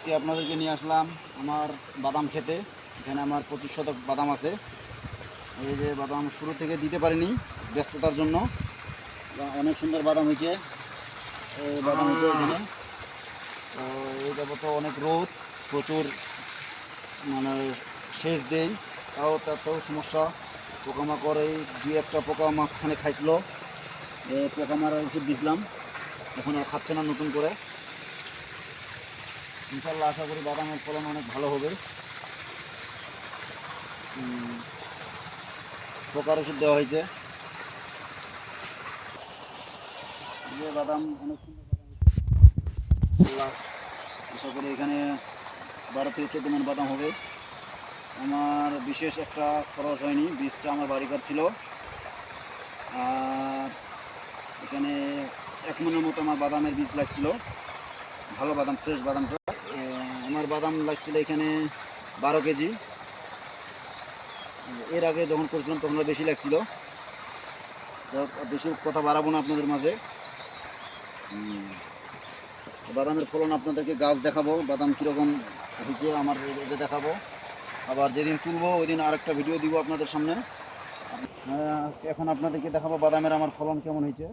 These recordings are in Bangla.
আজকে আপনাদেরকে নিয়ে আসলাম আমার বাদাম খেতে। এখানে আমার 25 শতক বাদাম আছে। এই যে বাদাম শুরু থেকে দিতে পারিনি ব্যস্ততার জন্য। অনেক সুন্দর বাদাম হয়েছে। এই বাদাম হয়েছে এখানে। তো এই যাবত অনেক রোদ, প্রচুর মানে সেচ দেই, তাতেও সমস্যা। পোকামাকড় এই দুই একটা পোকা মাঝখানে খাইছিল, পোকা মারার ওষুধ দিয়েছিলাম, এখন আর খাচ্ছে না নতুন করে। ইনশাল্লাহ আশা করি বাদামের ফলন অনেক ভালো হবে। পোকার ওষুধ দেওয়া হয়েছে। যে বাদাম অনেক সুন্দর বাদাম হয়েছে। আশা করি এখানে 12 থেকে 14 মণ বাদাম হবে। আমার বিশেষ একটা খরচ হয়নি, বীজটা আমার বাড়িকার ছিল। আর এখানে 1 মণের মতো আমার বাদামের বীজ লাগছিল, ভালো বাদাম, ফ্রেশ বাদামটা। আমার বাদাম লাগছিল এখানে 12 কেজি। এর আগে যখন করছিলাম তখন বেশি লাগছিল। বেশি কথা বাড়াবো না আপনাদের মাঝে। বাদামের ফলন আপনাদেরকে গাছ দেখাবো, বাদাম কীরকম হয়েছে আমার এটা দেখাবো। আবার যেদিন তুলবো ওই দিন আরেকটা ভিডিও দিব আপনাদের সামনে। আজকে এখন আপনাদেরকে দেখাবো বাদামের আমার ফলন কেমন হয়েছে।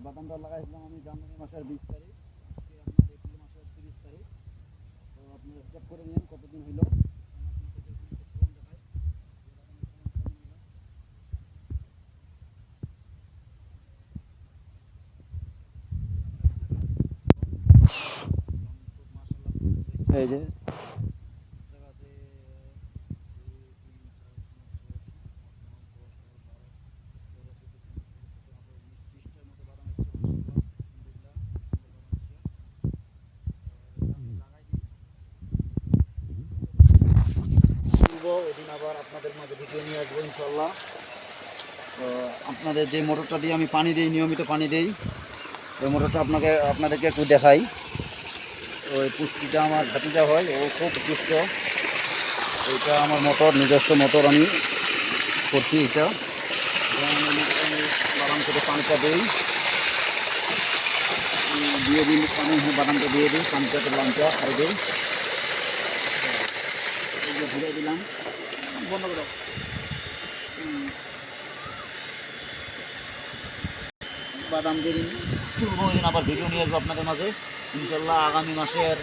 বাদামটা লাগাইছিলাম আমি জানুয়ারি মাসের 20 তারিখ, আজকে আপনার এপ্রিল মাসের 30 তারিখ। তো আপনারা হিসাব করে নিন কতদিন হইল। এই যে ওই দিন আবার আপনাদের মাঝে ভিডিও নিয়ে আসবো ইনশাল্লাহ। তো আপনাদের যে মোটরটা দিয়ে আমি পানি দিই, নিয়মিত পানি দিই, ওই মোটরটা আপনাদেরকে একটু দেখাই। ওই পুষ্টিটা আমার ভাতিজা হয়, ও খুব সুস্থ। এইটা আমার মোটর, নিজস্ব মোটর আমি করছি। এটা বাদাম থেকে পানিটা দিই, দিয়ে দিই পানি, বাদামটা দিয়ে দিই, পানিটা লামটা আর দিই, ঘুরে দিলাম, বন্ধ করে। বাদাম দিয়ে তুলবো, ওই দিন আবার ভিডিও নিয়ে আসবো আপনাদের মাঝে ইনশাল্লাহ। আগামী মাসের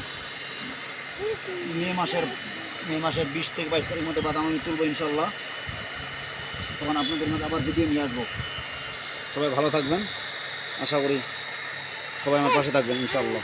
মে মাসের 20 থেকে 22 তারিখের মধ্যে বাদাম আমি তুলবো ইনশাল্লাহ। তখন আপনাদের মধ্যে আবার ভিডিও নিয়ে আসবো। সবাই ভালো থাকবেন, আশা করি সবাই আমার পাশে থাকবেন ইনশাল্লাহ।